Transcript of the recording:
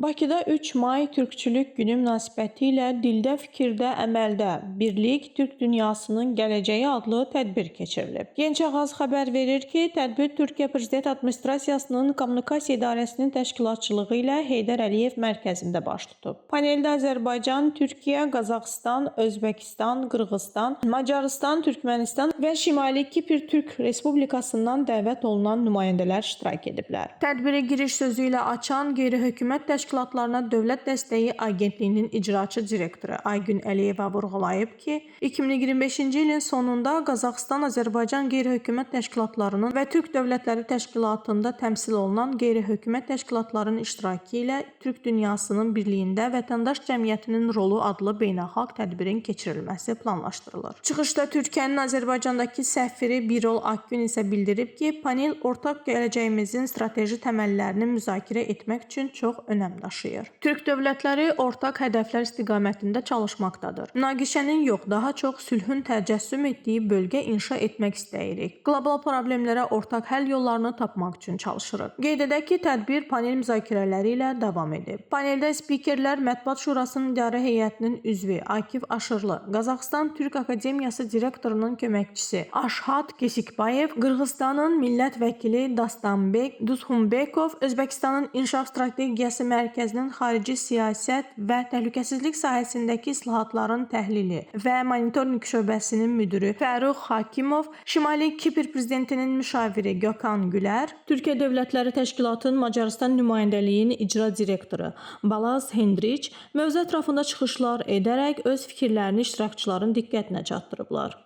Bakıda 3 may Türkçülük Günü münasibətilə Dildə, Fikirdə, Əməldə Birlik Türk Dünyasının Gələcəyi adlı tədbir keçirilib. Gəncəğaz xəbər verir ki, tədbir Türkiyə Prezident Administrasiyasının Kommunikasiya İdarəsinin təşkilatçılığı ilə Heydər Əliyev mərkəzində baş tutub. Paneldə Azərbaycan, Türkiyə, Qazaxıstan, Özbəkistan, Qırğızstan, Macarıstan, Türkmənistan və Şimali Kipr Türk Respublikasından dəvət olunan nümayəndələr iştirak ediblər. Tədbiri giriş sözü ilə açan qeyri-hökumət təşkilatlarına Dövlət Dəstəyi Agentliyinin icraçı direktoru Aygün Əliyeva vurğulayıb ki, 2025-ci ilin sonunda Qazaxıstan, Azərbaycan qeyri-hökumət təşkilatlarının və Türk Dövlətləri Təşkilatında təmsil olunan qeyri-hökumət təşkilatlarının iştirakı ilə Türk dünyasının birliyində vətəndaş cəmiyyətinin rolu adlı beynəlxalq tədbirin keçirilməsi planlaşdırılır. Çıxışda Türkiyənin Azərbaycandakı səfiri Birol Akgün isə bildirib ki, panel ortaq gələcəyimizin strateji təməllərini müzakirə etmək üçün çox önəm daşıyır. Türk dövlətləri ortaq hədəflər istiqamətində çalışmaqdadır. Münaqişənin yox, daha çox sülhün təcəssüm etdiyi bölgə inşa etmək istəyirik. Qlobal problemlərə ortaq həll yollarını tapmaq üçün çalışırıq. Qeyd edək ki, tədbir panel müzakirələri ilə davam edib. Paneldə spikerlər Mətbuat Şurasının İdarə Heyətinin üzvü Akif Aşırlı, Qazaxıstan Türk Akademiyası direktorunun köməkçisi Aşhat Kesikbayev, Qırğızstanın millət vəkili Dastanbek Duzhumbekov, Özbəkistanın İnşaat Strategiyası Mərkəzinin xarici siyasət və təhlükəsizlik sahəsindəki islahatların təhlili və monitorinq şöbəsinin müdiri Fəruq Hakimov, Şimali Kipr prezidentinin müşaviri Gökhan Gülər, Türkiyə Dövlətləri Təşkilatının Macarıstan nümayəndəliyinin icra direktoru Balaz Hendriç mövzu ətrafında çıxışlar edərək öz fikirlərini iştirakçıların diqqətinə çatdırıblar.